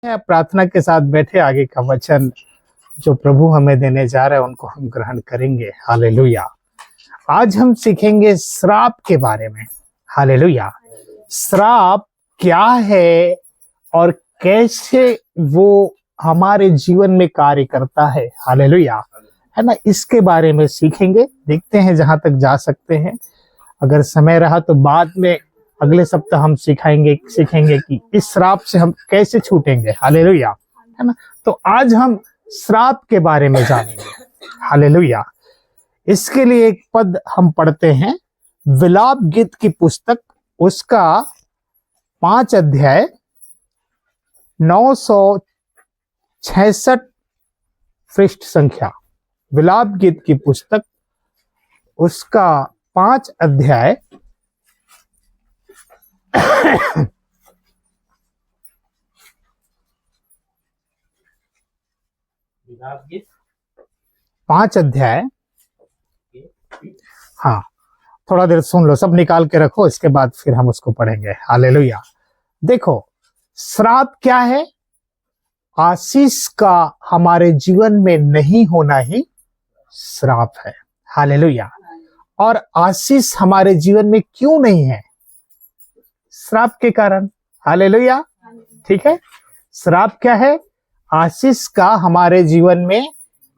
प्रार्थना के साथ बैठे आगे का वचन जो प्रभु हमें देने जा रहे हैं उनको हम ग्रहण करेंगे। हालेलुया। आज हम सीखेंगे श्राप के बारे में। हालेलुया। श्राप क्या है और कैसे वो हमारे जीवन में कार्य करता है। हालेलुया, है ना, इसके बारे में सीखेंगे। देखते हैं जहां तक जा सकते हैं। अगर समय रहा तो बाद में अगले सप्ताह हम सीखेंगे कि इस श्राप से हम कैसे छूटेंगे। हालेलुया, है ना। तो आज हम श्राप के बारे में जानेंगे। हालेलुया। इसके लिए एक पद हम पढ़ते हैं, विलाप गीत की पुस्तक, उसका 5 अध्याय 966 पृष्ठ संख्या। विलाप गीत की पुस्तक, उसका 5 अध्याय 5 अध्याय, हाँ, थोड़ा देर सुन लो, सब निकाल के रखो, इसके बाद फिर हम उसको पढ़ेंगे। हालेलुया। देखो, श्राप क्या है? आशीष का हमारे जीवन में नहीं होना ही श्राप है। हालेलुया। और आशीष हमारे जीवन में क्यों नहीं है? श्राप के कारण। हालेलुया, ठीक है। श्राप क्या है? आशीष का हमारे जीवन में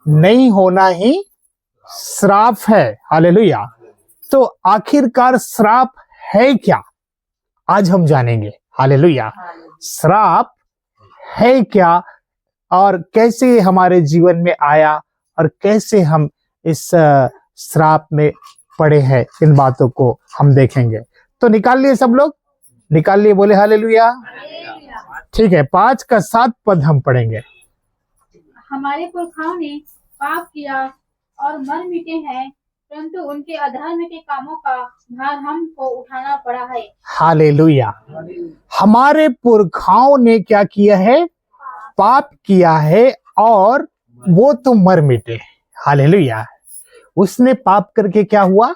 नहीं होना ही श्राप है। हालेलुया। तो आखिरकार श्राप है क्या? आज हम जानेंगे। हालेलुया। श्राप है क्या और कैसे हमारे जीवन में आया और कैसे हम इस श्राप में पड़े हैं, इन बातों को हम देखेंगे। तो निकाल लिए सब लोग? निकाल लिए? बोले हालेलुया। ठीक है, 5 का 7 पद हम पढ़ेंगे। हमारे पुरखाओं ने पाप किया और मर मिटे हैं, परंतु उनके अधर्म के कामों का भार हमको उठाना पड़ा है। हालेलुया। हमारे पुरखाओं ने क्या किया है? पाप किया है और वो तो मर मिटे। हालेलुया। उसने पाप करके क्या हुआ?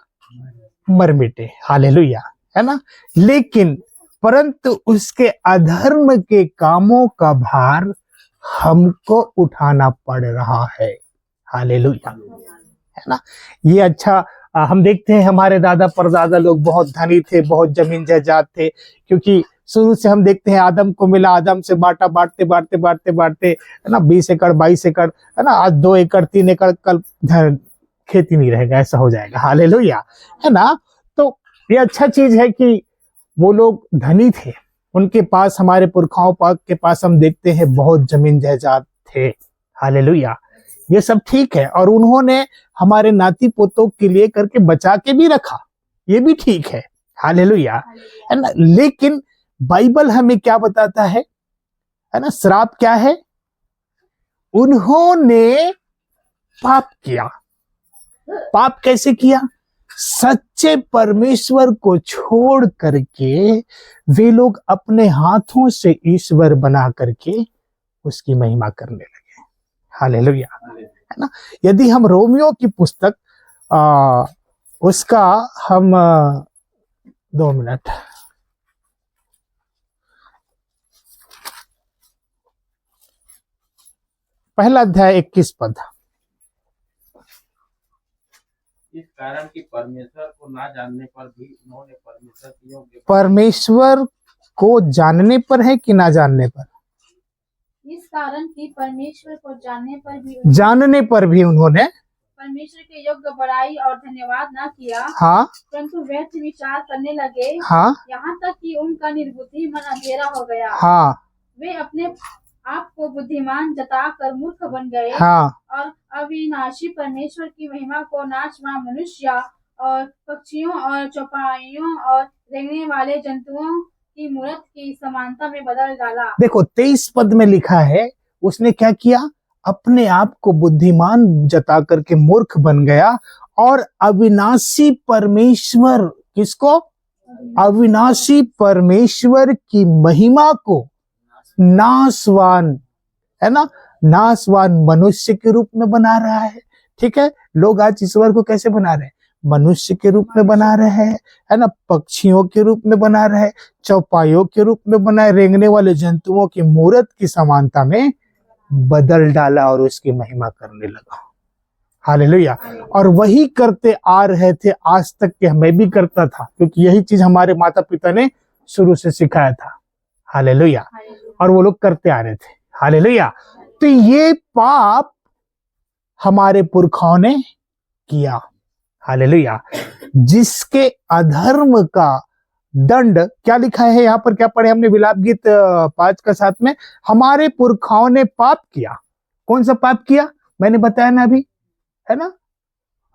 मर मिटे। हालेलुया, है ना। लेकिन परंतु उसके अधर्म के कामों का भार हमको उठाना पड़ रहा है। हालेलुया, है ना। ये अच्छा, हम देखते हैं हमारे दादा परदादा लोग बहुत धनी थे, बहुत जमीन जायदाद थे, क्योंकि शुरू से हम देखते हैं आदम को मिला, आदम से बांटा, बांटते बांटते बांटते बांटते, है ना, 20 एकड़ 22 एकड़, है ना, आज 2 एकड़ 3 एकड़, कल खेती नहीं रहेगा, ऐसा हो जाएगा। हालेलुया, है ना। तो ये अच्छा चीज है कि वो लोग धनी थे, उनके पास, हमारे पुरखाओं के पास हम देखते हैं बहुत जमीन जायदाद थे। हालेलुया, ये सब ठीक है, और उन्होंने हमारे नाती पोतों के लिए करके बचा के भी रखा, ये भी ठीक है। हालेलुया, है ना। लेकिन बाइबल हमें क्या बताता है ना, श्राप क्या है? उन्होंने पाप किया। पाप कैसे किया? सच्चे परमेश्वर को छोड़ करके वे लोग अपने हाथों से ईश्वर बना करके उसकी महिमा करने लगे। हालेलुया, है ना। यदि हम रोमियो की पुस्तक, उसका हम 2 मिनट, पहला अध्याय 21 पद। इस कारण कि परमेश्वर को ना जानने पर भी उन्होंने परमेश्वर को जानने पर है कि ना जानने पर? इस कारण कि परमेश्वर को जानने पर भी उन्होंने परमेश्वर के योग्य बड़ाई और धन्यवाद ना किया। हाँ, परंतु व्यर्थ विचार करने लगे। हाँ, यहाँ तक कि उनका निर्बुद्धि मन अंधेरा हो गया। हाँ, वे अपने आप को बुद्धिमान जताकर मूर्ख बन गए। हाँ, और अविनाशी परमेश्वर की महिमा को नाशवान मनुष्य और पक्षियों और चौपाइयों और रेंगने वाले जंतुओं की मूर्त की समानता में बदल डाला। देखो 23 पद में लिखा है, उसने क्या किया? अपने आप को बुद्धिमान जता करके मूर्ख बन गया और अविनाशी परमेश्वर, किसको? अविनाशी परमेश्वर की महिमा को नाशवान, है ना, नाशवान मनुष्य के रूप में बना रहा है। ठीक है, लोग आज ईश्वर को कैसे बना रहे हैं? मनुष्य के रूप में बना रहे है ना, पक्षियों के रूप में बना रहे, चौपाइयों के रूप में बनाए, रेंगने वाले जंतुओं की मूरत की समानता में बदल डाला और उसकी महिमा करने लगा। हालेलुया। और वही करते आ रहे थे आज तक के, मैं भी करता था, क्योंकि यही चीज हमारे माता पिता ने शुरू से सिखाया था। हालेलुया। और वो लोग करते आ रहे थे। हालेलुया। तो ये पाप हमारे पुरखाओं ने किया। हालेलुया। जिसके अधर्म का दंड क्या लिखा है यहाँ पर, क्या पढ़े हमने विलाप गीत 5:7 में, हमारे पुरखाओं ने पाप किया। कौन सा पाप किया? मैंने बताया ना अभी, है ना।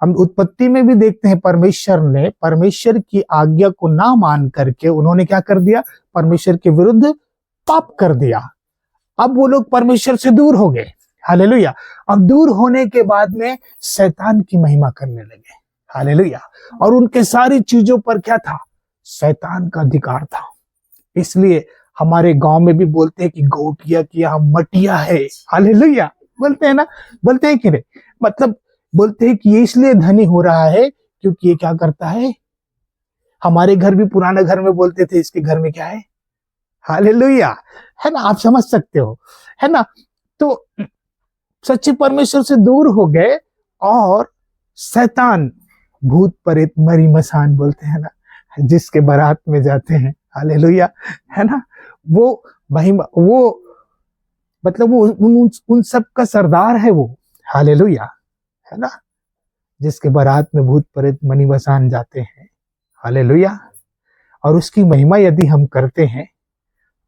हम उत्पत्ति में भी देखते हैं परमेश्वर की आज्ञा को ना मान करके उन्होंने क्या कर दिया? परमेश्वर के विरुद्ध पाप कर दिया। अब वो लोग परमेश्वर से दूर हो गए। हालेलुया। अब दूर होने के बाद में शैतान की महिमा करने लगे। हालेलुया। और उनके सारी चीजों पर क्या था? शैतान का अधिकार था। इसलिए हमारे गांव में भी बोलते हैं कि गोटिया की यहाँ मटिया है। हालेलुया। बोलते हैं ना, बोलते हैं कि नहीं? मतलब बोलते हैं कि ये इसलिए धनी हो रहा है क्योंकि ये क्या करता है। हमारे घर भी, पुराने घर में बोलते थे इसके घर में क्या है। हालेलुया, है ना। आप समझ सकते हो, है ना। तो सच्चे परमेश्वर से दूर हो गए और शैतान, भूत प्रेत मरी मसान बोलते हैं ना, जिसके बारात में जाते हैं। हालेलुया, है ना। वो महिमा, वो मतलब वो उन सब का सरदार है वो। हालेलुया, है ना। जिसके बारात में भूत प्रेत मनी मसान जाते हैं। हालेलुया। और उसकी महिमा यदि हम करते हैं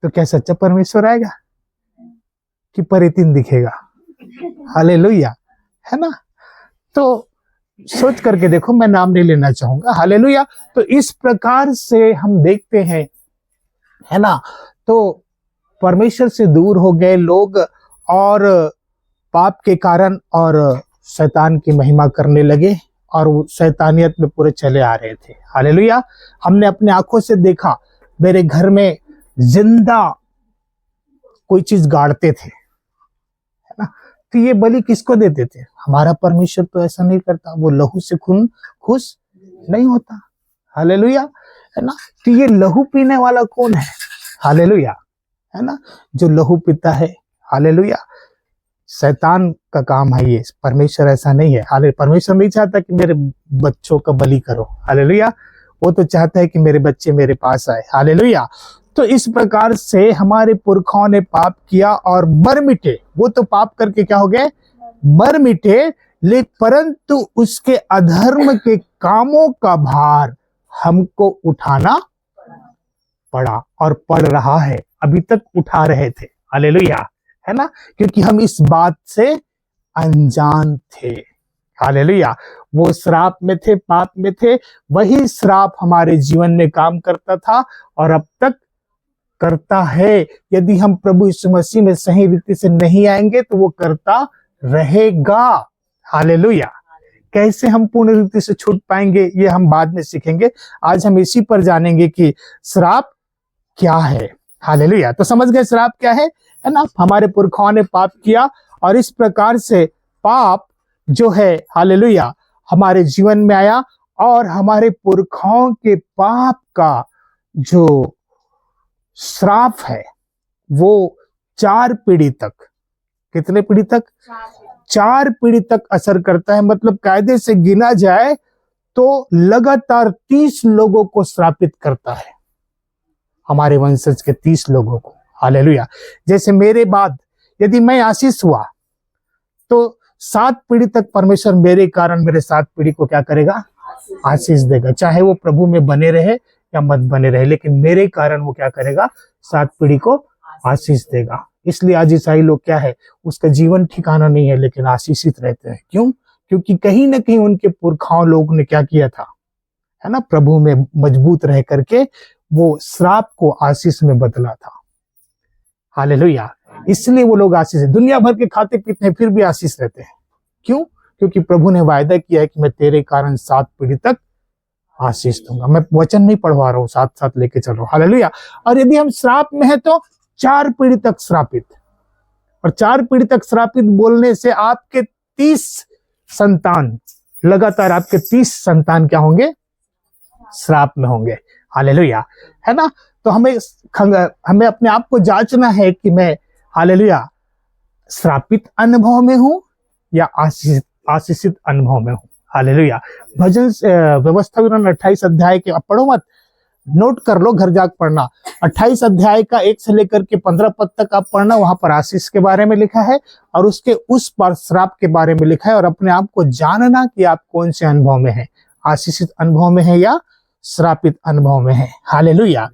तो क्या सच्चा परमेश्वर आएगा कि परेतिन दिखेगा? हालेलुया, है ना। तो सोच करके देखो, मैं नाम नहीं लेना चाहूंगा। हालेलुया। तो इस प्रकार से हम देखते हैं, है ना। तो परमेश्वर से दूर हो गए लोग और पाप के कारण, और शैतान की महिमा करने लगे और वो शैतानियत में पूरे चले आ रहे थे। हालेलुया। हमने अपने आंखों से देखा, मेरे घर में जिंदा कोई चीज गाड़ते थे, है ना। तो ये बलि किसको देते थे? हमारा परमेश्वर तो ऐसा नहीं करता, वो लहू से खून खुश नहीं होता। हालेलुया, है ना। तो ये लहू पीने वाला कौन है? हालेलुया, है ना, जो लहू पीता है। हालेलुया। शैतान का काम है ये, परमेश्वर ऐसा नहीं है। हाले परमेश्वर नहीं चाहता कि मेरे बच्चों का बलि करो। हालेलुया। वो तो चाहता है कि मेरे बच्चे मेरे पास आए। हालेलुया। तो इस प्रकार से हमारे पुरखाओं ने पाप किया और मर मिटे। वो तो पाप करके क्या हो गए? मर मिटे। परंतु उसके अधर्म के कामों का भार हमको उठाना पड़ा और पड़ रहा है, अभी तक उठा रहे थे। हालेलुया, है ना। क्योंकि हम इस बात से अनजान थे। हालेलुया। वो श्राप में थे, पाप में थे। वही श्राप हमारे जीवन में काम करता था और अब तक करता है। यदि हम प्रभु यीशु मसीह में सही रीति से नहीं आएंगे तो वो करता रहेगा। हालेलुया। कैसे हम पूर्ण रीति से छूट पाएंगे ये हम बाद में सीखेंगे। आज हम इसी पर जानेंगे कि श्राप क्या है। हालेलुया। तो समझ गए श्राप क्या है ना। हमारे पुरखाओं ने पाप किया और इस प्रकार से पाप जो है, हालेलुया, हमारे जीवन में आया और हमारे पुरखाओं के पाप का जो श्राप है वो 4 पीढ़ी तक, कितने पीढ़ी तक? 4 पीढ़ी तक असर करता है। मतलब कायदे से गिना जाए तो लगातार 30 लोगों को श्रापित करता है, हमारे वंशज के 30 लोगों को। हालेलुया। जैसे मेरे बाद यदि मैं आशीष हुआ तो 7 पीढ़ी तक परमेश्वर मेरे कारण मेरे 7 पीढ़ी को क्या करेगा? आशीष देगा। चाहे वो प्रभु में बने रहे या मत बने रहे, लेकिन मेरे कारण वो क्या करेगा? 7 पीढ़ी को आशीष देगा। इसलिए आज ईसाई लोग क्या है, उसका जीवन ठिकाना नहीं है लेकिन आशीषित रहते हैं। क्यों? क्योंकि कहीं ना कहीं उनके पुरखाओं लोग ने क्या किया था, है ना, प्रभु में मजबूत रह करके वो श्राप को आशीष में बदला था। हालेलुया। इसलिए वो लोग आशीष है। दुनिया भर के खाते पीते हैं फिर भी आशीष रहते हैं। क्यों? क्योंकि प्रभु ने वायदा किया है कि मैं तेरे कारण 7 पीढ़ी तक आशीष दूंगा। मैं वचन नहीं पढ़वा रहा हूँ, साथ साथ लेके चल रहा हूँ। हालेलुया। और यदि हम श्राप में है तो 4 पीढ़ी तक श्रापित, और 4 पीढ़ी तक श्रापित बोलने से आपके 30 संतान, लगातार आपके 30 संतान क्या होंगे, श्राप में होंगे। हालेलुया, है ना। तो हमें अपने आप को जांचना है कि मैं हालेलुया श्रापित अनुभव में हूं या आशीषित अनुभव में हूं। हालेलुया। भजन व्यवस्था विवरण 28 अध्याय के, आप पढ़ो मत, नोट कर लो, घर जाकर पढ़ना। 28 अध्याय का 1 से लेकर के 15 पद तक आप पढ़ना। वहां पर आशीष के बारे में लिखा है और उसके उस पर श्राप के बारे में लिखा है, और अपने आप को जानना कि आप कौन से अनुभव में हैं, आशीषित अनुभव में है या श्रापित अनुभव में है। हालेलुया।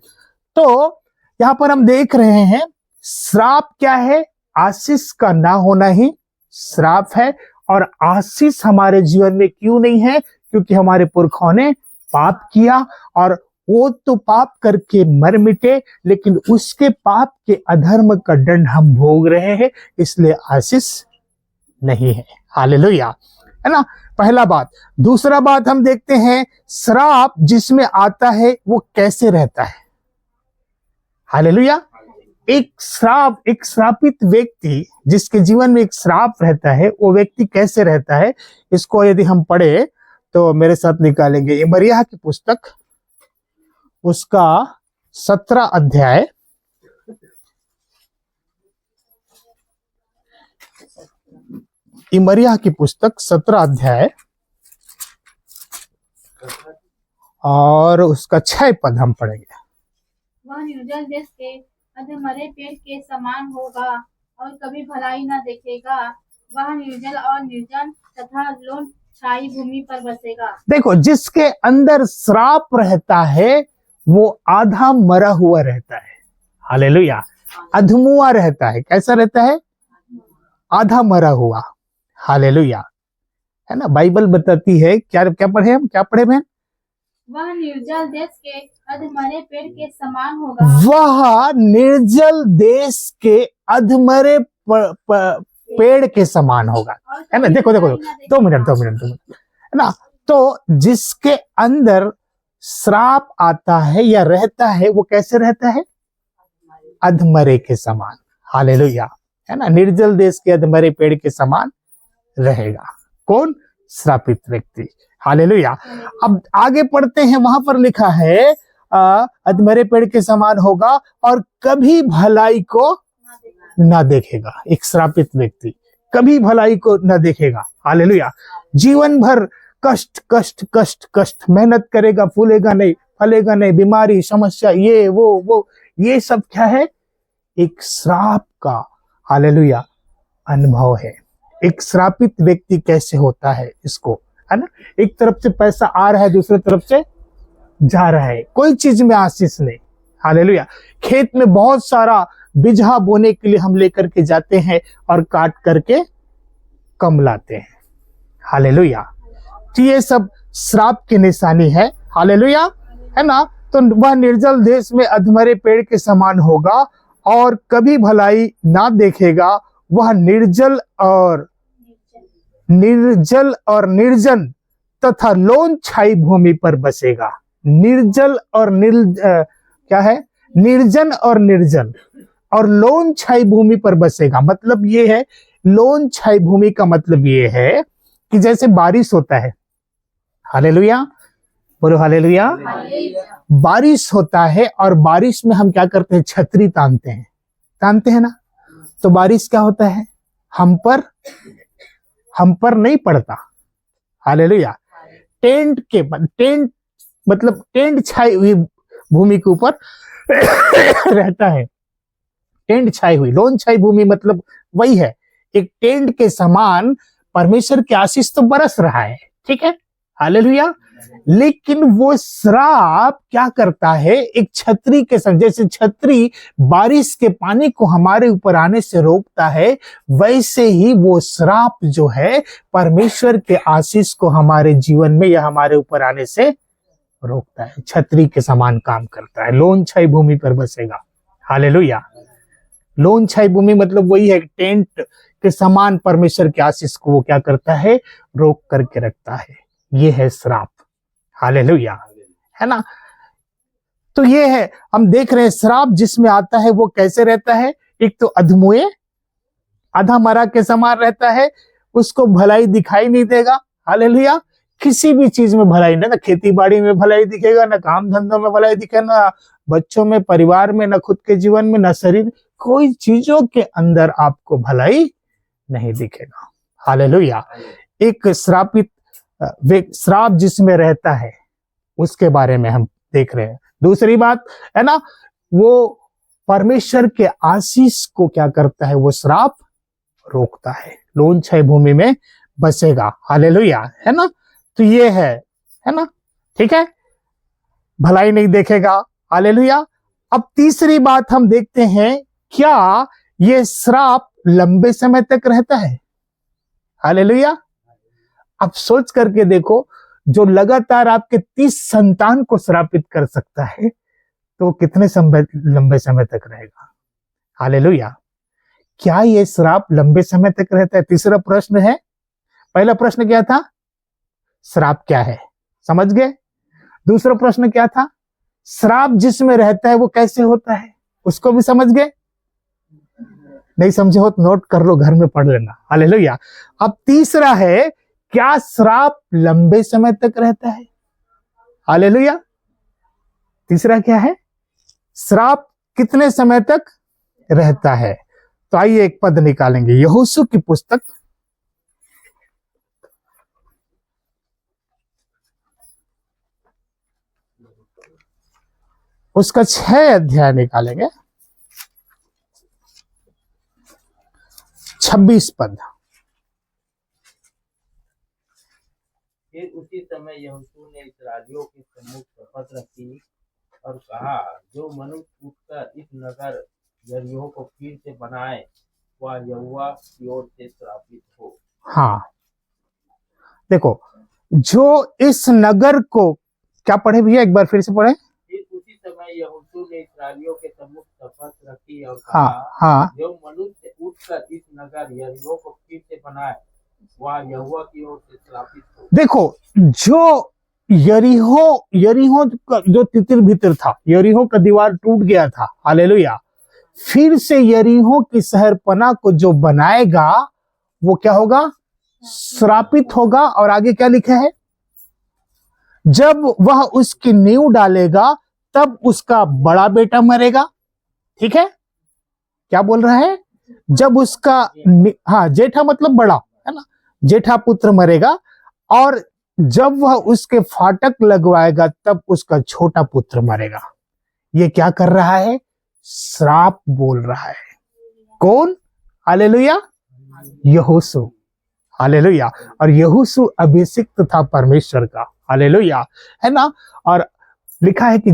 तो यहाँ पर हम देख रहे हैं श्राप क्या है, आशीष का ना होना ही श्राप है। और आशीष हमारे जीवन में क्यों नहीं है, क्योंकि हमारे पुरखों ने पाप किया, और वो तो पाप करके मर मिटे, लेकिन उसके पाप के अधर्म का दंड हम भोग रहे हैं, इसलिए आशीष नहीं है। हालेलुया, है ना, पहला बात। दूसरा बात हम देखते हैं, श्राप जिसमें आता है वो कैसे रहता है। हालेलुया। एक श्रापित व्यक्ति जिसके जीवन में एक श्राप रहता है, वो व्यक्ति कैसे रहता है, इसको यदि हम पढ़े तो मेरे साथ निकालेंगे। यिर्मयाह की पुस्तक, उसका 17 अध्याय, यिर्मयाह की पुस्तक 17 अध्याय और उसका 6 पद हम पढ़ेंगे। वह निर्जल देश के अधमरे पेड़ के समान होगा और कभी भलाई न देखेगा। वह निर्जल और निर्जन तथा लोन छाई भूमि पर बसेगा। देखो, जिसके अंदर श्राप रहता है वो आधा मरा हुआ रहता है। हालेलुया। अधमुआ रहता है। कैसा रहता है? आधा मरा हुआ। हालेलुया, है ना। बाइबल बताती है, क्या पढ़े हम, क्या पढ़े बहन? वह निर्जल देश के अधमरे पेड़ के समान होगा। वह निर्जल देश के अधमरे पेड़ के समान होगा, है ना। देखो 2 मिनट, है ना। तो जिसके अंदर श्राप आता है या रहता है, वो कैसे रहता है? अधमरे के समान। हालेलुया, है ना। निर्जल देश के अधमरे पेड़ के समान रहेगा। कौन? श्रापित व्यक्ति। हालेलुया। अब आगे पढ़ते हैं, वहां पर लिखा है अधमरे पेड़ के समान होगा और कभी भलाई को ना देखेगा। एक श्रापित व्यक्ति कभी भलाई को ना देखेगा। हालेलुया। जीवन भर कष्ट कष्ट कष्ट कष्ट, मेहनत करेगा, फूलेगा नहीं, फलेगा नहीं, बीमारी, समस्या, ये वो ये सब क्या है? एक श्राप का, हालेलुया, अनुभव है। एक श्रापित व्यक्ति कैसे होता है, इसको, है ना। एक तरफ से पैसा आ रहा है, दूसरी तरफ से जा रहा है, कोई चीज में आशीष नहीं। हालेलुया। खेत में बहुत सारा बिजहा बोने के लिए हम लेकर के जाते हैं और काट करके कम लाते हैं। हालेलुया। तो ये सब श्राप की निशानी है। हालेलुया, है ना। तो वह निर्जल देश में अधमरे पेड़ के समान होगा और कभी भलाई ना देखेगा। वह निर्जल और निर्जन तथा लोन छाई भूमि पर बसेगा। निर्जल और क्या है? निर्जन और निर्जल और लोन छाई भूमि पर बसेगा। मतलब ये है, लोन छाई भूमि का मतलब ये है कि जैसे बारिश होता है। हालेलुया, बोलो हालेलुया। बारिश होता है और बारिश में हम क्या करते हैं? छतरी तानते हैं ना। तो बारिश क्या होता है? हम पर नहीं पड़ता। हालेलुया। टेंट मतलब टेंट छाई हुई भूमि के ऊपर रहता है। टेंट छाई हुई, लोन छाई भूमि मतलब वही है। एक टेंट के समान परमेश्वर की आशीष तो बरस रहा है, ठीक है। हालेलुया। लेकिन वो श्राप क्या करता है? एक छतरी के संग, जैसे छतरी बारिश के पानी को हमारे ऊपर आने से रोकता है, वैसे ही वो श्राप जो है परमेश्वर के आशीष को हमारे जीवन में या हमारे ऊपर आने से रोकता है। छतरी के समान काम करता है। लोन छाई भूमि पर बसेगा। हालेलुया। लोन छाई भूमि मतलब वही है, टेंट के समान परमेश्वर के आशीष को वो क्या करता है? रोक करके रखता है। ये है श्राप। हालेलुया, है ना। तो ये है, हम देख रहे हैं श्राप जिसमें आता है वो कैसे रहता है? एक तो अधमुए, आधा मरा के समान रहता है, उसको भलाई दिखाई नहीं देगा। हालेलुया। किसी भी चीज में भलाई ना खेती बाड़ी में भलाई दिखेगा, ना काम धंधों में भलाई दिखेगा, ना बच्चों में, परिवार में, ना खुद के जीवन में, ना शरीर, कोई चीजों के अंदर आपको भलाई नहीं दिखेगा। हालेलुया। एक श्राप जिसमें रहता है उसके बारे में हम देख रहे हैं। दूसरी बात है ना, वो परमेश्वर के आशीष को क्या करता है, वो श्राप रोकता है। लोन क्षय भूमि में बसेगा। हालेलुया, है ना। तो ये है ना, ठीक है, भलाई नहीं देखेगा। हालेलुया। अब तीसरी बात हम देखते हैं, क्या ये श्राप लंबे समय तक रहता है? हालेलुया। अब सोच करके देखो, जो लगातार आपके 30 संतान को श्रापित कर सकता है, तो कितने लंबे समय तक रहेगा? हालेलुया। क्या ये श्राप लंबे समय तक रहता है? तीसरा प्रश्न है। पहला प्रश्न क्या था? श्राप क्या है, समझ गए। दूसरा प्रश्न क्या था? श्राप जिसमें रहता है वो कैसे होता है, उसको भी समझ गए। नहीं समझे हो तो नोट कर लो, घर में पढ़ लेना। हालेलुया। अब तीसरा है, क्या श्राप लंबे समय तक रहता है? हालेलुया। तीसरा क्या है? श्राप कितने समय तक रहता है? तो आइए एक पद निकालेंगे, यहोशू की पुस्तक उसका 6 अध्याय निकालेंगे, 26 पद। फिर उसी समय यहोशू ने इस्राएलियों के सम्मुख शपथ रखी और कहा, जो मनुष्य उठकर इस नगर यरीहो को फिर से बनाए, वह यहोवा की ओर से श्रापित हो। हाँ, देखो, जो इस नगर को, क्या पढ़े भैया, एक बार फिर से पढ़े। फिर उसी समय यहोशू ने इस्राएलियों के सम्मुख शपथ रखी और कहा, हाँ, जो मनुष्य उठकर इस नगर यरीहो को फिर से बनाए, वह यहोवा की ओर से श्रापित हो। देखो, जो यरीहो का जो तितिर भीतर था, यरीहो का दीवार टूट गया था। हालेलुया। फिर से यरीहो की शहरपना को जो बनाएगा वो क्या होगा? श्रापित होगा। और आगे क्या लिखा है? जब वह उसकी नींव डालेगा तब उसका बड़ा बेटा मरेगा। ठीक है, क्या बोल रहा है? जब उसका, हाँ, जेठा मतलब बड़ा, है ना, जेठा पुत्र मरेगा, और जब वह उसके फाटक लगवाएगा तब उसका छोटा पुत्र मरेगा। ये क्या कर रहा है? श्राप बोल रहा है। कौन? हालेलुया, यहोशू। हालेलुया। और यहोशू अभिषिक्त था परमेश्वर का। हालेलुया, है ना। और लिखा है कि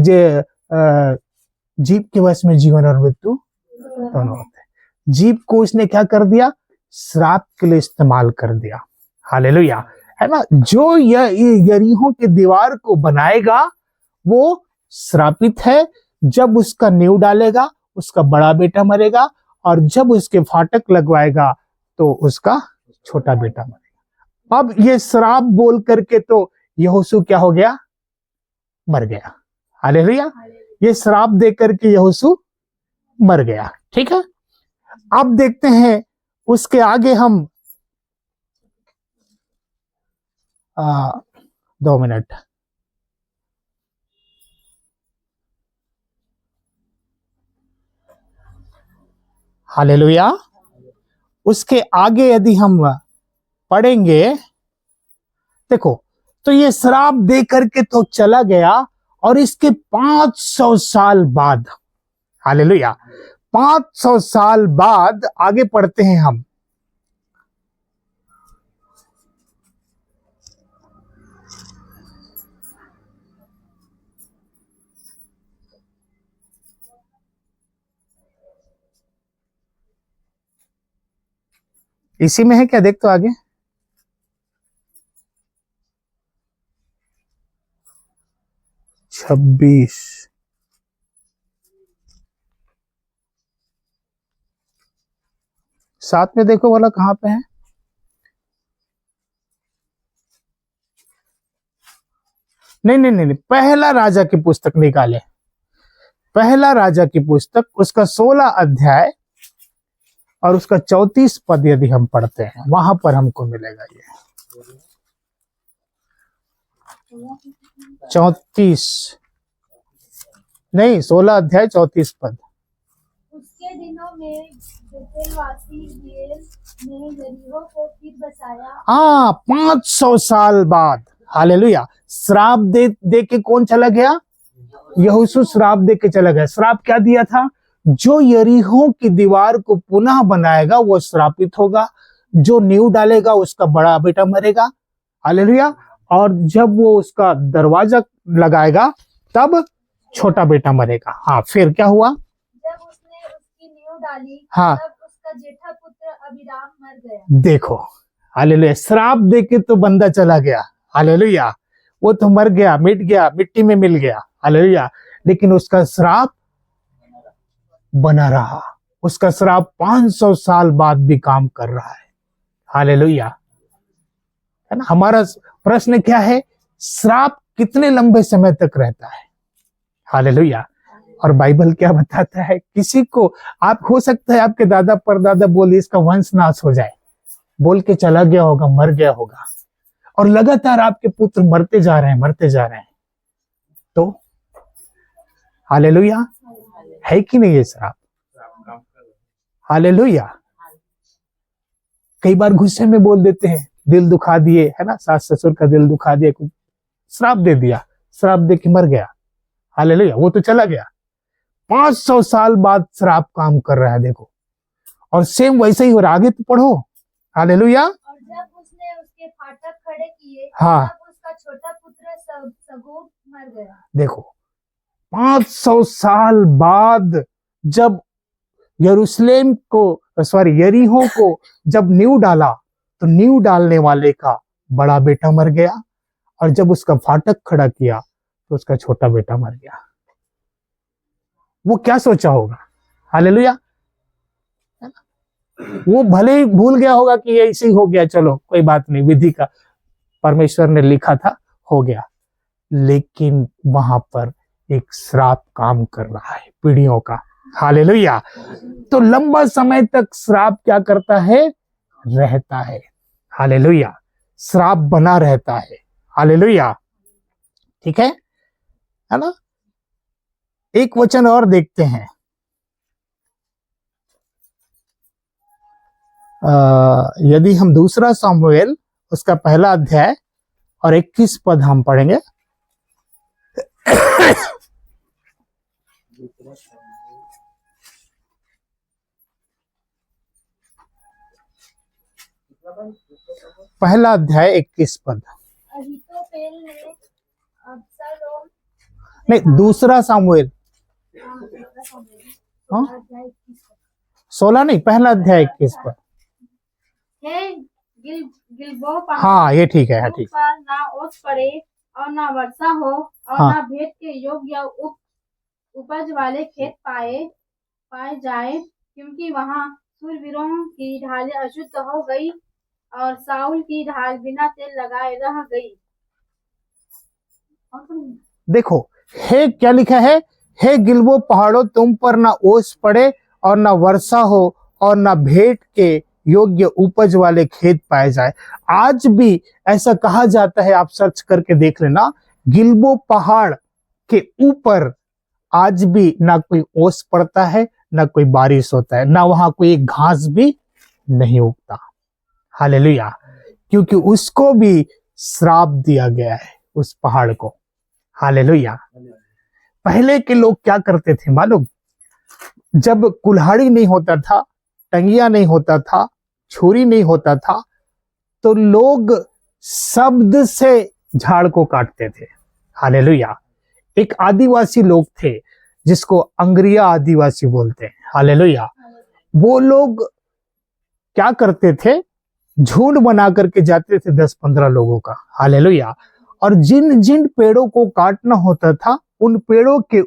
जीव के वश में जीवन और मृत्यु दोनों होते हैं। जीव को उसने क्या कर दिया? श्राप के लिए इस्तेमाल कर दिया। हालेलुया, है ना। जो यरीहो की दीवार को बनाएगा वो श्रापित है। जब उसका नींव डालेगा उसका बड़ा बेटा मरेगा, और जब उसके फाटक लगवाएगा तो उसका छोटा बेटा मरेगा। अब ये श्राप बोल करके तो यहोशू क्या हो गया? मर गया। हालेलुया। ये श्राप दे करके यहोशू मर गया। ठीक है, अब देखते हैं उसके आगे हम 2 मिनट। हालेलुया। उसके आगे यदि हम पढ़ेंगे, देखो, तो ये श्राप दे करके तो चला गया, और इसके 500 साल बाद, हालेलुया, 500 साल बाद आगे पढ़ते हैं हम। इसी में है क्या? देख तो आगे, छब्बीस, साथ में देखो वाला कहां पे है? नहीं, पहला राजा की पुस्तक निकाले। पहला राजा की पुस्तक, उसका 16 अध्याय और उसका 34 पद यदि हम पढ़ते हैं, वहां पर हमको मिलेगा ये। 34 नहीं 16 अध्याय 34 पद। उसके दिनों में बेतेलवासी हियेल ने यरीहो को फिर बसाया। हाँ 500 साल बाद। हालेलुया। श्राप दे दे के कौन चला गया? यहोशू श्राप दे के चला गया। श्राप क्या दिया था? जो यरीहो की दीवार को पुनः बनाएगा वो श्रापित होगा, जो नींव डालेगा उसका बड़ा बेटा मरेगा। हालेलुया। और जब वो उसका दरवाजा लगाएगा तब छोटा बेटा मरेगा। हाँ फिर क्या हुआ? जब उसने उसकी नींव डाली, हाँ। तब उसका जेठा पुत्र अबीराम मर गया। देखो, हालेलुया। श्राप दे के तो बंदा चला गया, हालेलुया, वो तो मर गया, मिट गया, मिट्टी में मिल गया, हालेलुया, लेकिन उसका श्राप बना रहा। उसका श्राप 500 साल बाद भी काम कर रहा है, हालेलुया, है ना। हमारा प्रश्न क्या है? श्राप कितने लंबे समय तक रहता है? हालेलुया। और बाइबल क्या बताता है? किसी को, आप हो सकता है आपके दादा परदादा बोले इसका वंश नाश हो जाए, बोल के चला गया होगा, मर गया होगा, और लगातार आपके पुत्र मरते जा रहे हैं, मरते जा रहे हैं, तो हालेलुया, है कि नहीं ये श्राप? हालेलुया। कई बार गुस्से में बोल देते हैं, दिल दुखा दिए, है ना, सास ससुर का दिल दुखा दिया, कुछ श्राप दे दिया, श्राप दे के मर गया, हालेलुया, वो तो चला गया। 500 साल बाद श्राप काम कर रहा है, देखो। और सेम वैसे ही हो रहा, आगे तो पढ़ो, हालेलुया। और जब उसने उसके फाटक खड़े किए, हाँ। तब उसका छोटा पुत्र सगोब मर गया। देखो 500 साल बाद जब यरूशलेम को, सॉरी, यरीहो को जब नींव डाला, तो नींव डालने वाले का बड़ा बेटा मर गया, और जब उसका फाटक खड़ा किया तो उसका छोटा बेटा मर गया। वो क्या सोचा होगा? हालेलुया। वो भले ही भूल गया होगा कि ये ऐसे ही हो गया, चलो कोई बात नहीं, विधि का परमेश्वर ने लिखा था, हो गया, लेकिन वहां पर एक श्राप काम कर रहा है पीढ़ियों का, हालेलुया। तो लंबा समय तक श्राप क्या करता है? रहता है, हालेलुया, श्राप बना रहता है, हालेलुया, ठीक है ना। एक वचन और देखते हैं, यदि हम दूसरा सामुएल उसका पहला अध्याय और 21 पद हम पढ़ेंगे। पहला अध्याय 21 पद। अहीतोपेल ने अबशालोम, नहीं, दूसरा सामुएल, हाँ? 16 नहीं, पहला अध्याय 21 पद। हे गिलबो पहाड़ हाँ ये ठीक है, हाँ ठीक। पर ना ओस पड़े और ना वर्षा हो और हाँ। ना भेंट के योग्य उपज वाले खेत पाए जाए, क्योंकि वहाँ सूरवीरों की ढालें अशुद्ध हो गई और साउल की ढाल बिना तेल लगाए रह गई। देखो, हे क्या लिखा है? हे गिलबो पहाड़ों, तुम पर ना ओस पड़े और ना वर्षा हो और ना भेंट के योग्य उपज वाले खेत पाए जाए। आज भी ऐसा कहा जाता है, आप सर्च करके देख लेना, गिलबो पहाड़ के ऊपर आज भी ना कोई ओस पड़ता है, ना कोई बारिश होता है, ना वहां कोई एक घास भी नहीं उगता, हालेलुया, क्योंकि उसको भी श्राप दिया गया है, उस पहाड़ को, हालेलुया। पहले के लोग क्या करते थे मालूम? जब कुल्हाड़ी नहीं होता था, टंगिया नहीं होता था, छुरी नहीं होता था, तो लोग शब्द से झाड़ को काटते थे, हालेलुया। एक आदिवासी लोग थे जिसको अंग्रिया आदिवासी बोलते हैं, हालेलुया। वो लोग क्या करते थे? झुंड बना करके जाते थे 10-15 लोगों का, हालेलुया, और जिन जिन पेड़ों को काटना होता था उन पेड़ों के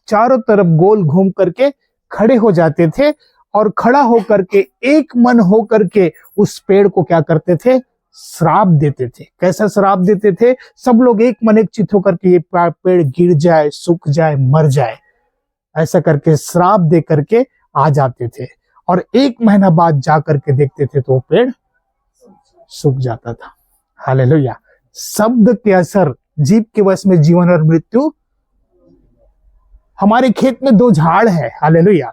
चारों तरफ गोल घूम करके खड़े हो जाते थे, और खड़ा होकर के एक मन होकर के उस पेड़ को क्या करते थे? श्राप देते थे। कैसा श्राप देते थे? सब लोग एक मन एक चित होकर के ये पेड़ गिर जाए, सूख जाए, मर जाए, ऐसा करके श्राप दे करके आ जाते थे, और 1 महीना बाद जा करके देखते थे तो वो पेड़ सूख जाता था, हालेलुया। शब्द के असर जीव के वश में जीवन और मृत्यु। हमारे खेत में 2 झाड़ है, हालेलुया,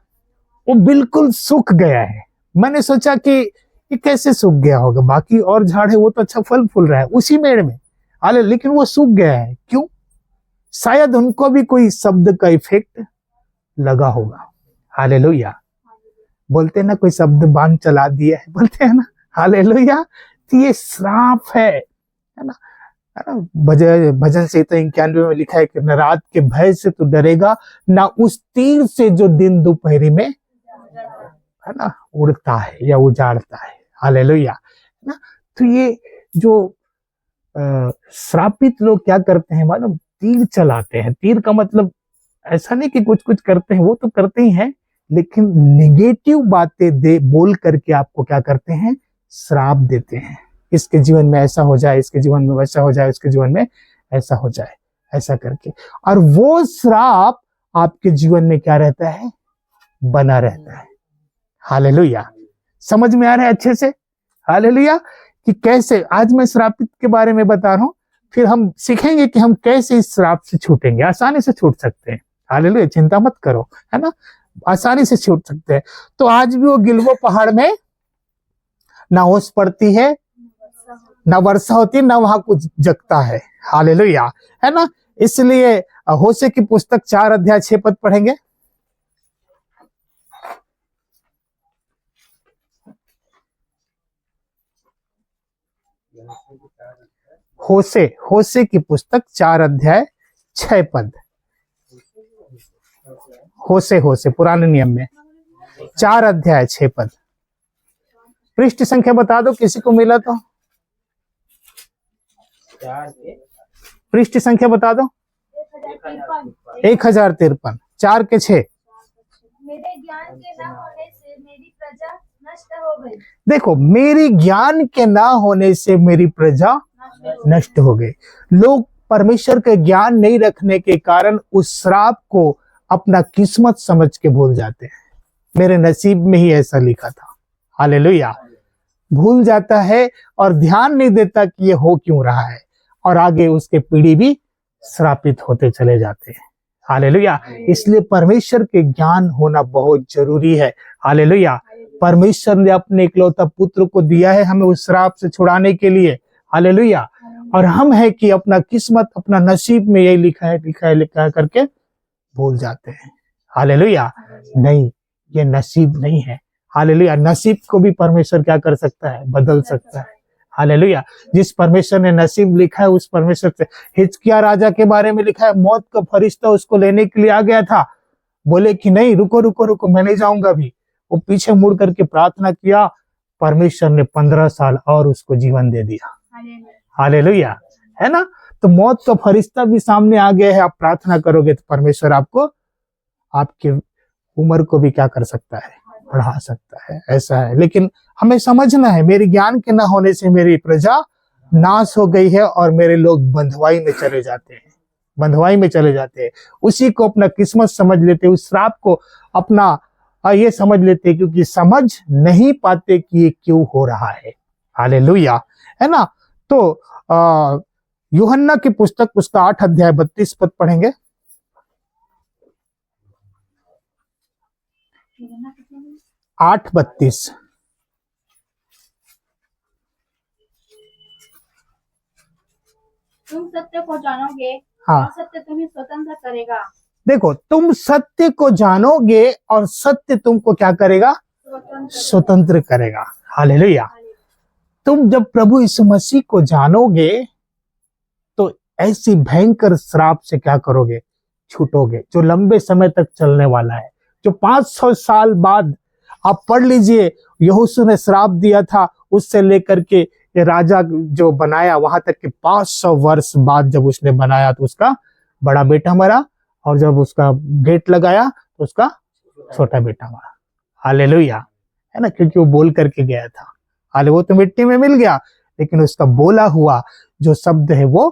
वो बिल्कुल सूख गया है। मैंने सोचा कि ये कैसे सूख गया होगा, बाकी और झाड़ है वो तो अच्छा फल फूल रहा है उसी मेड़ में, हाले, लेकिन वो सूख गया है। क्यों? शायद उनको भी कोई शब्द का इफेक्ट लगा होगा, हालेलुया। बोलते हैं ना, कोई शब्द बाण चला दिया है, बोलते हैं ना, हालेलुया। तो ये श्राप है ना। भजन संहिता 91 में लिखा है कि न रात के भय से तू डरेगा, ना उस तीर से जो दिन दोपहरी में, है ना, उड़ता है या उजाड़ता है, हालेलुया, है ना। तो ये जो श्रापित लोग क्या करते हैं मालूम? तीर चलाते हैं। तीर का मतलब ऐसा नहीं कि कुछ कुछ करते हैं, वो तो करते ही हैं, लेकिन निगेटिव बातें दे बोल करके आपको क्या करते हैं? श्राप देते हैं। इसके जीवन में ऐसा हो जाए, इसके जीवन में वैसा हो जाए, इसके जीवन में ऐसा हो जाए, ऐसा करके। और वो श्राप आपके जीवन में क्या रहता है? बना रहता है, हालेलुया। समझ में आ रहा है अच्छे से, हालेलुया, कि कैसे। आज मैं श्रापित के बारे में बता रहा हूं, फिर हम सीखेंगे कि हम कैसे इस श्राप से छूटेंगे। आसानी से छूट सकते हैं, हालेलुया, चिंता मत करो, है ना, आसानी से छूट सकते हैं। तो आज भी वो गिलबो पहाड़ में ना ओस पड़ती है, ना वर्षा होती है, ना वहां कुछ जगता है, हालेलुया, है ना। इसलिए होशे की पुस्तक 4 अध्याय 6 पद पढ़ेंगे। होशे की पुस्तक 4 अध्याय 6 पद। होशे पुराने नियम में 4 अध्याय 6 पद। पृष्ठ संख्या बता दो, किसी को मिला तो। पृष्ठ संख्या बता दो। 1053, 4 के 6। मेरे ज्ञान के न होने से मेरी प्रजा नष्ट हो गई। देखो, मेरी ज्ञान के ना होने से मेरी प्रजा नष्ट हो गई। लोग परमेश्वर के ज्ञान नहीं रखने के कारण उस श्राप को अपना किस्मत समझ के भूल जाते हैं। मेरे नसीब में ही ऐसा लिखा था, हालेलुया। भूल जाता है और ध्यान नहीं देता कि ये हो क्यों रहा है, और आगे उसके पीढ़ी भी श्रापित होते चले जाते हैं, हालेलुया। इसलिए परमेश्वर के ज्ञान होना बहुत जरूरी है, हालेलुया। परमेश्वर ने अपने इकलौता पुत्र को दिया है हमें उस श्राप से छुड़ाने के लिए, हालेलुया। और हम है कि अपना किस्मत, अपना नसीब में यही लिखा है करके भूल जाते हैं, हालेलुया। नहीं, ये नसीब नहीं है, हालेलुया। नसीब को भी परमेश्वर क्या कर सकता है? बदल सकता है, हालेलुया। जिस परमेश्वर ने नसीब लिखा है उस परमेश्वर से। हिजकिय्याह राजा के बारे में लिखा है, मौत का फरिश्ता उसको लेने के लिए आ गया था, बोले कि नहीं, रुको रुको रुको, मैं नहीं जाऊंगा अभी। वो पीछे मुड़ करके प्रार्थना किया, परमेश्वर ने 15 साल और उसको जीवन दे दिया, हालेलुया, है ना। तो मौत का फरिश्ता भी सामने आ गया है। आप प्रार्थना करोगे तो परमेश्वर आपको, आपके उम्र को भी क्या कर सकता है? बढ़ा सकता है, ऐसा है। लेकिन हमें समझना है, मेरे ज्ञान के ना होने से मेरी प्रजा नाश हो गई है और मेरे लोग बंधुआई में चले जाते हैं, बंधुआई में चले जाते हैं। उसी को अपना किस्मत समझ लेते, उस श्राप को अपना ये समझ लेते, क्योंकि समझ नहीं पाते कि ये क्यों हो रहा है, हालेलुया, है ना। तो यूहन्ना की पुस्तक उसका 8 अध्याय 32 पद पढ़ेंगे। आठ 32। तुम सत्य को जानोगे, हाँ, और सत्य तुम्हें स्वतंत्र करेगा। देखो, तुम सत्य को जानोगे और सत्य तुमको क्या करेगा? स्वतंत्र करेगा, हालेलुया। तुम जब प्रभु यीशु मसीह को जानोगे तो ऐसी भयंकर श्राप से क्या करोगे? छूटोगे, जो लंबे समय तक चलने वाला है, जो 500 साल बाद। आप पढ़ लीजिए, यहोशू ने श्राप दिया था, उससे लेकर के ये राजा जो बनाया वहां तक के 500 वर्ष बाद जब उसने बनाया तो उसका बड़ा बेटा मरा, और जब उसका गेट लगाया तो उसका छोटा बेटा मरा, हालेलुया, है ना, क्योंकि वो बोल करके गया था। हाले वो तो मिट्टी में मिल गया, लेकिन उसका बोला हुआ जो शब्द है वो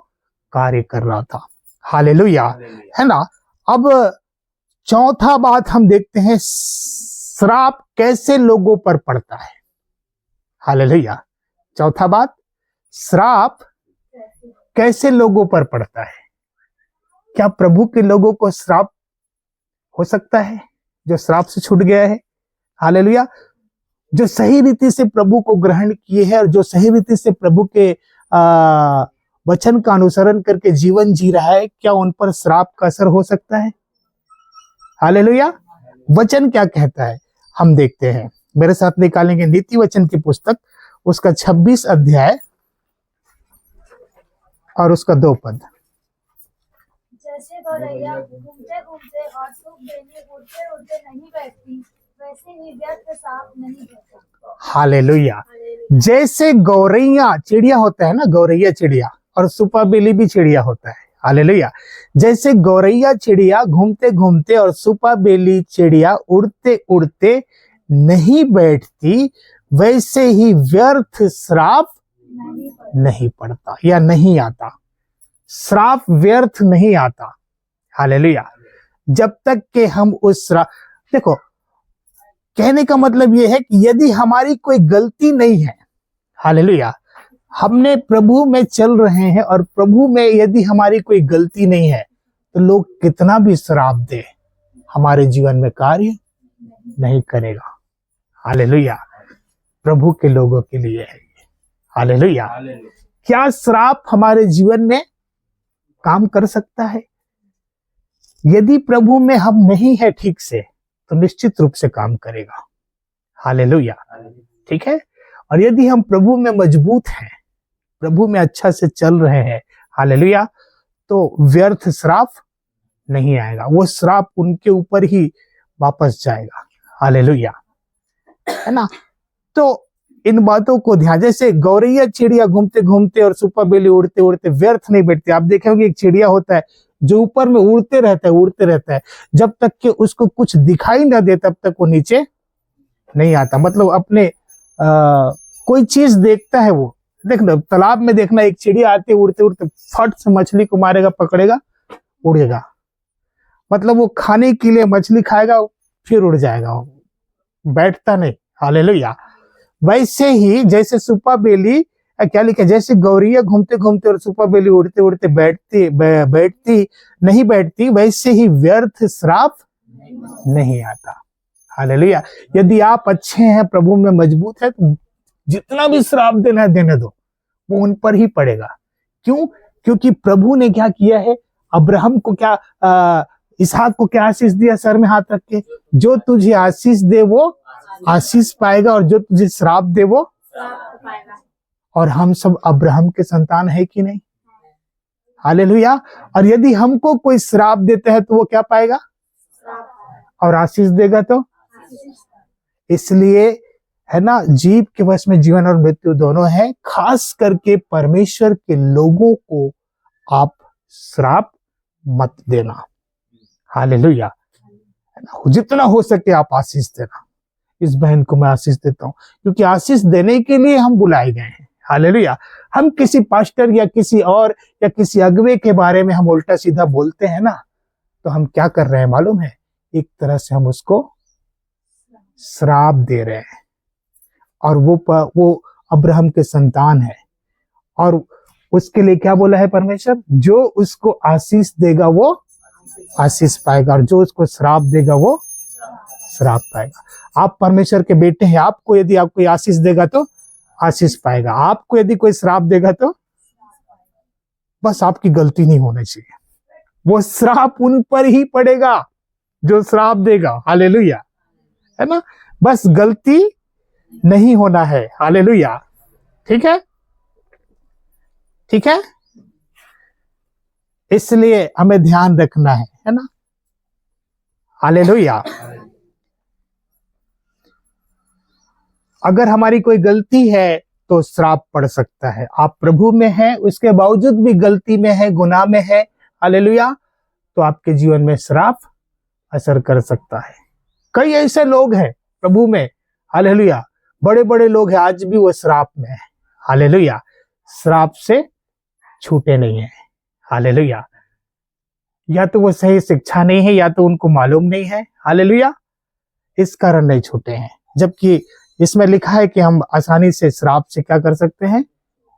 कार्य कर रहा था, हालेलुया, है ना। अब चौथा बात हम देखते हैं, श्राप कैसे लोगों पर पड़ता है, हालेलुया। चौथा बात, श्राप कैसे लोगों पर पड़ता है? क्या प्रभु के लोगों को श्राप हो सकता है जो श्राप से छूट गया है? हालेलुया। जो सही रीति से प्रभु को ग्रहण किए हैं और जो सही रीति से प्रभु के वचन का अनुसरण करके जीवन जी रहा है, क्या उन पर श्राप का असर हो सकता है? हालेलुया। वचन क्या कहता है हम देखते हैं। मेरे साथ निकालेंगे नीति वचन की पुस्तक, उसका 26 अध्याय और उसका 2 पद। जैसे गौरैया घूमते घूमते और सूख देने उड़ते उड़ते नहीं बैठती, वैसे ही व्यर्थ सांप नहीं बैठता। हालेलुया। जैसे गौरैया चिड़िया होता है ना, गौरैया चिड़िया, और सुपाबेली भी चिड़िया होता है। हालेलुया। जैसे गौरैया चिड़िया घूमते घूमते और सुपाबेली चिड़िया उड़ते उड़ते नहीं बैठती, वैसे ही व्यर्थ श्राप नहीं पड़ता या नहीं आता। श्राप व्यर्थ नहीं आता। हालेलुया। जब तक कि हम उस श्राप, देखो कहने का मतलब यह है कि यदि हमारी कोई गलती नहीं है, हालेलुया, हमने प्रभु में चल रहे हैं और प्रभु में यदि हमारी कोई गलती नहीं है, तो लोग कितना भी श्राप दे, हमारे जीवन में कार्य नहीं करेगा। हालेलुया। प्रभु के लोगों के लिए है ये। हालेलुया। क्या श्राप हमारे जीवन में काम कर सकता है? यदि प्रभु में हम नहीं है ठीक से, तो निश्चित रूप से काम करेगा। हालेलुया। ठीक है। और यदि हम प्रभु में मजबूत हैं, प्रभु में अच्छा से चल रहे हैं, हालेलुया, तो व्यर्थ श्राप नहीं आएगा। वो श्राप उनके ऊपर ही वापस जाएगा। हालेलुया, है ना। तो इन बातों को ध्यान, जैसे गौरैया चिड़िया घूमते घूमते और सुपाबेली उड़ते उड़ते व्यर्थ नहीं बैठती। आप देखेंगे एक चिड़िया होता है जो ऊपर में उड़ते रहता है, जब तक कि उसको कुछ दिखाई ना दे तब तक वो नीचे नहीं आता। मतलब अपने कोई चीज देखता है, वो देखना तालाब में देखना, एक चिड़िया आती है उड़ते उड़ते, फट से मछली को मारेगा, पकड़ेगा, उड़ेगा। मतलब वो खाने के लिए मछली खाएगा फिर उड़ जाएगा, बैठता नहीं। हालेलुया। वैसे ही जैसे सुपाबेली, क्या लिखा, जैसे गौरैया घूमते घूमते और सुपाबेली उड़ते उड़ते बैठती नहीं बैठती, वैसे ही व्यर्थ श्राप नहीं आता। हालेलुया। यदि आप अच्छे हैं, प्रभु में मजबूत है, तो जितना भी श्राप देना है देने दो, वो उन पर ही पड़ेगा। क्यों? क्योंकि प्रभु ने क्या किया है, अब्राहम को क्या, इसहाक को क्या आशीष दिया, सर में हाथ रख के, जो तुझे आशीष दे वो आशीष पाएगा और जो तुझे श्राप दे वो श्राप पाएगा। और हम सब अब्राहम के संतान है कि नहीं? हालेलुया। और यदि हमको कोई श्राप देता है तो वो क्या पाएगा, और आशीष देगा तो। इसलिए है ना, जीव के वश में जीवन और मृत्यु दोनों है। खास करके परमेश्वर के लोगों को आप श्राप मत देना। हालेलुया। जितना हो सके आप आशीष देना। इस बहन को मैं आशीष देता हूँ, क्योंकि आशीष देने के लिए हम बुलाए गए हैं। हालेलुया। हम किसी पास्टर या किसी और या किसी अगुवे के बारे में हम उल्टा सीधा बोलते हैं ना, तो हम क्या कर रहे हैं मालूम है? एक तरह से हम उसको श्राप दे रहे हैं। और वो अब्राहम के संतान है, और उसके लिए क्या बोला है परमेश्वर, जो उसको आशीष देगा वो आशीष पाएगा, और जो उसको श्राप देगा वो श्राप पाएगा। आप परमेश्वर के बेटे हैं। आपको यदि आप कोई आशीष देगा तो आशीष पाएगा, आपको यदि कोई श्राप देगा तो बस आपकी गलती नहीं होनी चाहिए, वो श्राप उन पर ही पड़ेगा जो श्राप देगा। हालेलुया, है ना। बस गलती नहीं होना है। हालेलुया। ठीक है, ठीक है। इसलिए हमें ध्यान रखना है ना। हालेलुया। अगर हमारी कोई गलती है तो श्राप पड़ सकता है। आप प्रभु में हैं, उसके बावजूद भी गलती में है, गुनाह में है, हालेलुया, तो आपके जीवन में श्राप असर कर सकता है। कई ऐसे लोग हैं प्रभु में, हालेलुया, बड़े बड़े लोग हैं, आज भी वो श्राप में है। हालेलुया। श्राप से छूटे नहीं है। हालेलुया। या तो वो सही शिक्षा नहीं है, या तो उनको मालूम नहीं है। हालेलुया। इस कारण नहीं छूटे हैं, जबकि इसमें लिखा है कि हम आसानी से श्राप से क्या कर सकते हैं,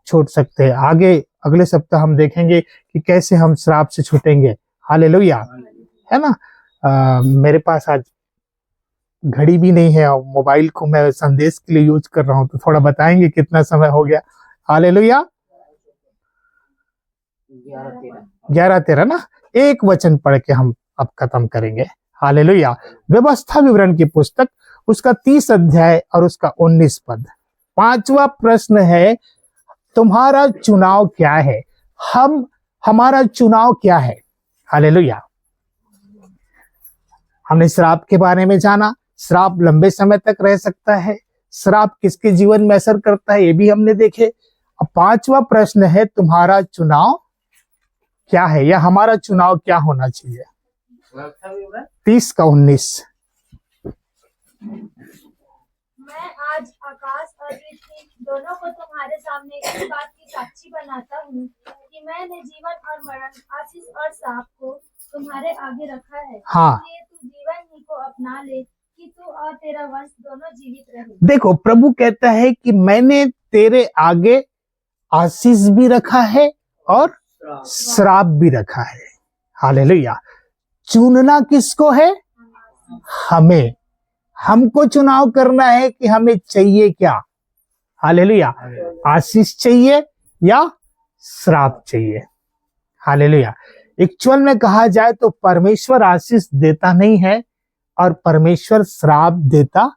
छूट सकते हैं। आगे अगले सप्ताह हम देखेंगे कि कैसे हम श्राप से छूटेंगे। हालेलुया, है ना। मेरे पास आज घड़ी भी नहीं है और मोबाइल को मैं संदेश के लिए यूज कर रहा हूं, तो थोड़ा बताएंगे कितना समय हो गया। हालेलुया। 11-13 ना, एक वचन पढ़ के हम अब खत्म करेंगे। हालेलुया। व्यवस्था विवरण की पुस्तक, उसका 30 अध्याय और उसका 19 पद। 5वां प्रश्न है, तुम्हारा चुनाव क्या है? हमारा चुनाव क्या है? हालेलुया। हमने श्राप के बारे में जाना, श्राप लंबे समय तक रह सकता है, श्राप किसके जीवन में असर करता है ये भी हमने देखे। अब 5वां प्रश्न है, तुम्हारा चुनाव क्या है, या हमारा चुनाव क्या होना चाहिए? 30 का 19। मैं आज आकाश और पृथ्वी दोनों को तुम्हारे सामने इस बात की साक्षी बनाता हूँ कि मैंने जीवन और मरण, आशीष और श्राप को तुम्हारे आगे रखा है। हाँ। इसलिए तू जीवन ही को अपना ले कि तू और तेरा वंश दोनों जीवित रहे। देखो, प्रभु कहता है कि मैंने तेरे आगे आशीष भी रखा है और श्राप भी रखा है। हालेलुया। चुनना किसको है? हमें। हमको चुनाव करना है कि हमें चाहिए क्या। हालेलुया। आशीष चाहिए या श्राप चाहिए। हालेलुया। एक्चुअल में कहा जाए तो परमेश्वर आशीष देता नहीं है और परमेश्वर श्राप देता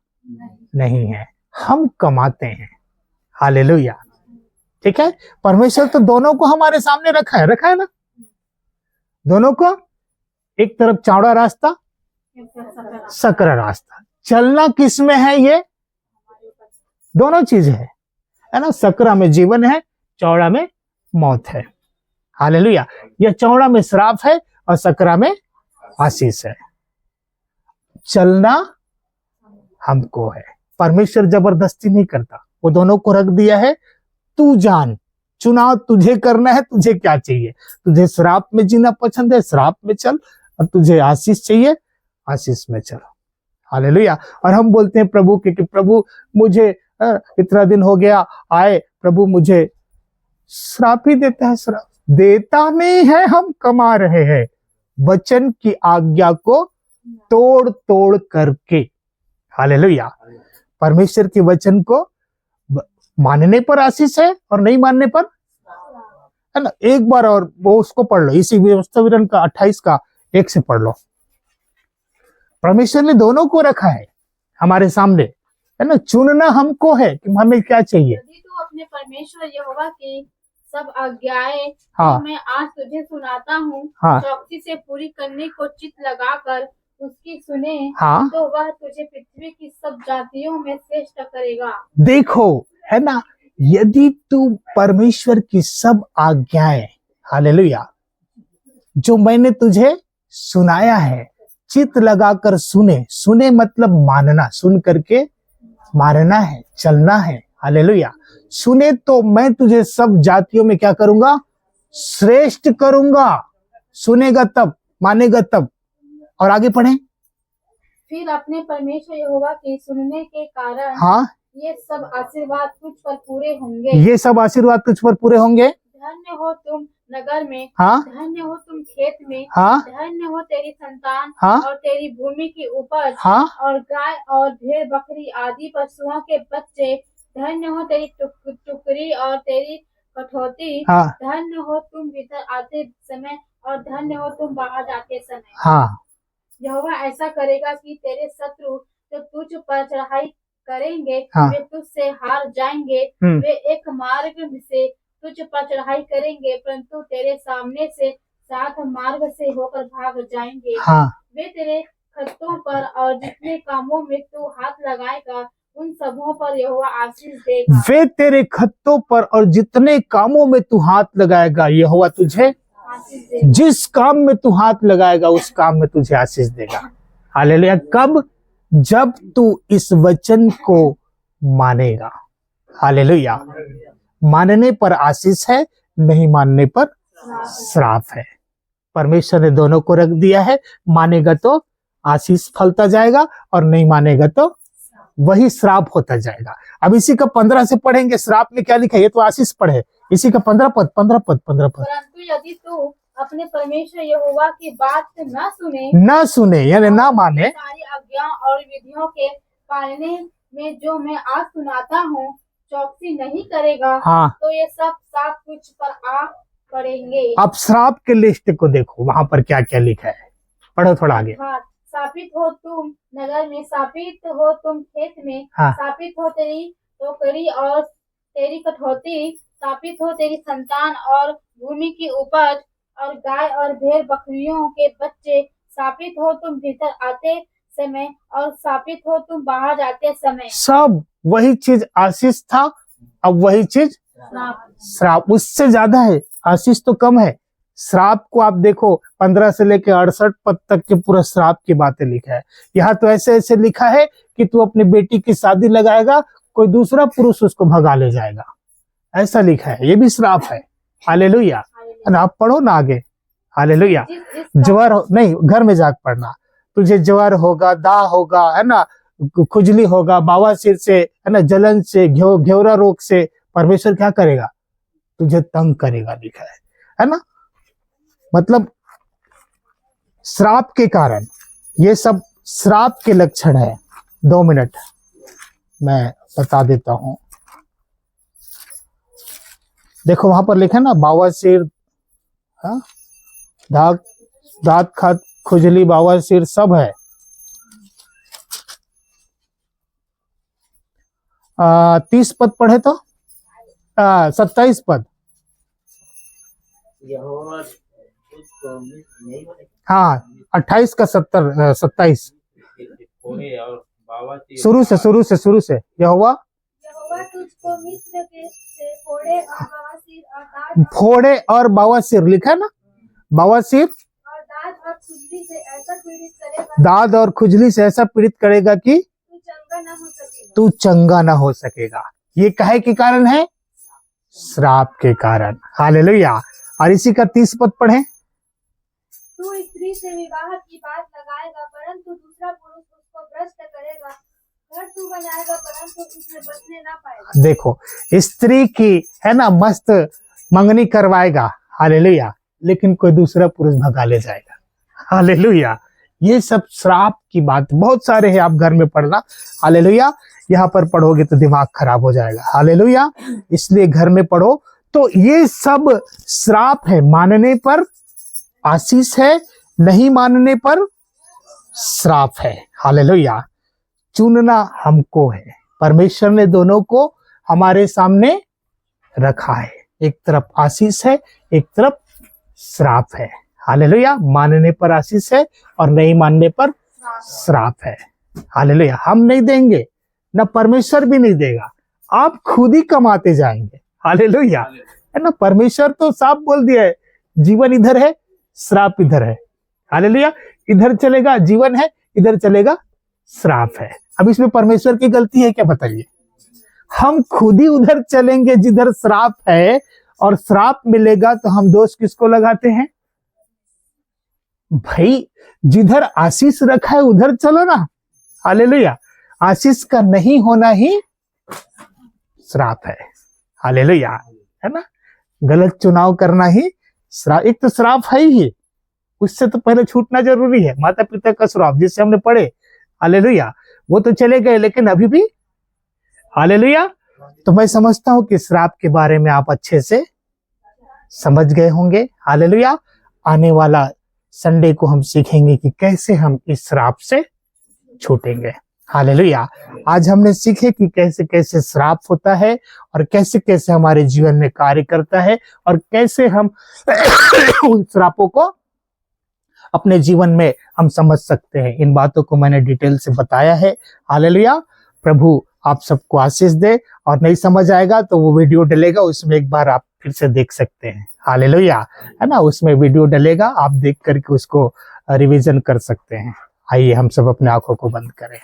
नहीं है, हम कमाते हैं। हालेलुया। ठीक है, परमेश्वर तो दोनों को हमारे सामने रखा है ना, दोनों को, एक तरफ चौड़ा रास्ता, सकरा रास्ता। चलना किस में है? ये दोनों चीज है ना। सकरा में जीवन है, चौड़ा में मौत है। हालेलुया। यह चौड़ा में श्राप है और सकरा में आशीष है। चलना हमको है, परमेश्वर जबरदस्ती नहीं करता, वो दोनों को रख दिया है। तू जान, चुनाव तुझे करना है, तुझे क्या चाहिए। तुझे श्राप में जीना पसंद है, श्राप में चल, और तुझे आशीष चाहिए, आशीष में चल। हालेलुया। और हम बोलते हैं प्रभु के कि प्रभु मुझे इतना दिन हो गया आए, प्रभु मुझे श्राप ही देता है। श्राप देता नहीं है, हम कमा रहे हैं वचन की आज्ञा को तोड़ तोड़ करके। हालेलुया। परमेश्वर के वचन को मानने पर आशीष है और नहीं मानने पर, है ना। एक बार और वो उसको पढ़ लो, इसी व्यवस्था विवरण का 28 का 1 से पढ़ लो। परमेश्वर ने दोनों को रखा है हमारे सामने, है ना। चुनना हमको है कि हमें क्या चाहिए। यदि तू अपने परमेश्वर यहोवा की सब आज्ञाएं हाँ। जो मैं आज तुझे सुनाता हूँ हाँ। चौकसी से पूरी करने को चित्त लगाकर उसकी सुने, हाँ। तो वह तुझे पृथ्वी की सब जातियों में श्रेष्ठ करेगा। देखो, है ना, यदि तू परमेश्वर की सब आज्ञाएं, हालेलुया, जो मैंने तुझे सुनाया है, चित्त लगाकर सुने मतलब मानना, सुन करके मानना है, चलना है। हालेलुया। सुने तो मैं तुझे सब जातियों में क्या करूंगा? श्रेष्ठ करूंगा। सुनेगा तब, मानेगा तब। और आगे पढ़ें। फिर अपने परमेश्वर यहोवा के सुनने के कारण हाँ, ये सब आशीर्वाद तुझ पर पूरे होंगे। ये सब आशीर्वाद तुझ पर पूरे होंगे। धन्य हो तुम नगर में, हाँ। धन्य हो तुम खेत में, हाँ। धन्य हो तेरी संतान, हाँ। और तेरी भूमि की उपज, हाँ। और गाय और भेड़ बकरी आदि पशुओं के बच्चे। धन्य हो तेरी टुकड़ी और तेरी कठौती। हाँ। धन्य हो तुम भीतर आते समय और धन्य हो तुम बाहर जाते समय। हाँ। यहोवा ऐसा करेगा कि तेरे शत्रु जो तुझ पर चढ़ाई करेंगे, हाँ। वे तुझसे हार जाएंगे। वे एक मार्ग से तुझ पर चढ़ाई करेंगे, परंतु तेरे सामने से 7 मार्ग से होकर भाग जाएंगे। हाँ। वे तेरे खत्तों पर और जितने कामों में तू हाथ लगाएगा उन सबों पर यहोवा आशीष देगा। वे तेरे खत्तों पर और जितने कामों में तू हाथ लगाएगा, यहोवा तुझे आशीष देगा। जिस काम में तू हाथ लगाएगा उस काम में तुझे आशीष देगा। हालेलुया। कब? जब तू इस वचन को मानेगा। हालेलुया। मानने पर आशीष है, नहीं मानने पर श्राप है। परमेश्वर ने दोनों को रख दिया है। मानेगा तो आशीष फलता जाएगा और नहीं मानेगा तो वही श्राप होता जाएगा। अब इसी का 15 से पढ़ेंगे। श्राप में क्या लिखा है? ये तो आशीष पढ़े, इसी का 15 पद। परंतु यदि तू अपने परमेश्वर यहोवा की बात न सुने यानी ना माने, सारी आज्ञा और विधियों के पालने में जो मैं आज सुनाता हूँ चौकसी नहीं करेगा, हाँ, तो ये सब साफ कुछ पर आ पड़ेंगे। अब श्राप के लिस्ट को देखो, वहां पर क्या क्या लिखा है, पढ़ो थोड़ा आगे। हाँ, शापित हो तुम नगर में, शापित हो तुम खेत में, हाँ। शापित हो तेरी टोकरी और तेरी कठौती, शापित हो तेरी संतान और भूमि की उपज और गाय और भेड़ बकरियों के बच्चे, शापित हो तुम भीतर आते समय और शापित हो तुम बाहर जाते समय। सब वही चीज आशीष था, अब वही चीज श्राप। उससे ज्यादा है, आशीष तो कम है। श्राप को आप देखो 15 से लेकर 68 पद तक के पूरा श्राप की बातें लिखा है। यहाँ तो ऐसे ऐसे लिखा है कि तू अपनी बेटी की शादी लगाएगा, कोई दूसरा पुरुष उसको भगा ले जाएगा, ऐसा लिखा है। ये भी श्राप है। हालेलुया। आप पढ़ो ना आगे। हालेलुया। ज्वर नहीं, घर में जाकर पढ़ना। तुझे ज्वर होगा, दाह होगा, है ना, खुजली होगा, बवासीर से, है ना, जलन से, घेवरा रोग से परमेश्वर क्या करेगा? तुझे तंग करेगा, लिखा है ना। मतलब श्राप के कारण, ये सब श्राप के लक्षण है। 2 मिनट मैं बता देता हूं। देखो वहां पर लिखा है ना, बवासीर, दांत खाद, खुजली, बवासीर सब है। 30 पद पढ़े तो 27 पद। यहोवा तुझको नहीं हाँ, 28 का 27। फोड़े और बवासीर, शुरू से यहोवा तुझको मिस्र के से फोड़े और बवासीर लिखा है ना, बवासीर और दाद और खुजली से ऐसा पीड़ित करेगा, दाद और खुजली से ऐसा पीड़ित करेगा कि तू चंगा न हो सकेगा। तू चंगा ना हो सकेगा। ये काहे के कारण है? श्राप के कारण। हालेलुया। और इसी का 30 पद पढ़े। तू स्त्री से विवाह की बात लगाएगा, परंतु दूसरा पुरुष उसको भ्रष्ट करेगा। घर तू बनाएगा, परंतु उसमें बसने ना पाएगा। देखो, स्त्री की, है ना, मस्त मंगनी करवाएगा, हालेलुया, लेकिन कोई दूसरा पुरुष भगा ले जाएगा। हालेलुया। ये सब श्राप की बात बहुत सारे हैं, आप घर में पढ़ना। हालेलुया। यहाँ पर पढ़ोगे तो दिमाग खराब हो जाएगा। हालेलुया। इसलिए घर में पढ़ो। तो ये सब श्राप है। मानने पर आशीष है, नहीं मानने पर श्राप है। हालेलुया। चुनना हमको है। परमेश्वर ने दोनों को हमारे सामने रखा है। एक तरफ आशीष है, एक तरफ श्राप है। हालेलुया। मानने पर आशीष है और नहीं मानने पर श्राप है। हालेलुया। हम नहीं देंगे, ना परमेश्वर भी नहीं देगा, आप खुद ही कमाते जाएंगे। हालेलुया, है ना। परमेश्वर तो साफ बोल दिया है, जीवन इधर है, श्राप इधर है। हालेलुया। इधर चलेगा जीवन है, इधर चलेगा श्राप है। अब इसमें परमेश्वर की गलती है क्या, बताइए? हम खुद ही उधर चलेंगे जिधर श्राप है, और श्राप मिलेगा तो हम दोष किसको लगाते हैं? भाई, जिधर आशीष रखा है उधर चलो ना। हालेलुया। आशीष का नहीं होना ही श्राप है। हालेलुया, है ना। गलत चुनाव करना ही श्राप। एक तो श्राप है ही, उससे तो पहले छूटना जरूरी है। माता पिता का श्राप जिससे हमने पढ़े, हालेलुया, वो तो चले गए, लेकिन अभी भी, हालेलुया। तो मैं समझता हूं कि श्राप के बारे में आप अच्छे से समझ गए होंगे। हालेलुया। आने वाला संडे को हम सीखेंगे कि कैसे हम इस श्राप से छूटेंगे। हालेलुया। आज हमने सीखे कि कैसे कैसे श्राप होता है और कैसे कैसे हमारे जीवन में कार्य करता है, और कैसे हम उन श्रापों को अपने जीवन में हम समझ सकते हैं। इन बातों को मैंने डिटेल से बताया है। हालेलुया। प्रभु आप सबको आशीष दे। और नहीं समझ आएगा तो वो वीडियो डलेगा, उसमें एक बार आप फिर से देख सकते हैं। हालेलुया, है ना। उसमें वीडियो डलेगा, आप देख करके उसको रिवीजन कर सकते हैं। आइए हम सब अपने आंखों को बंद करें।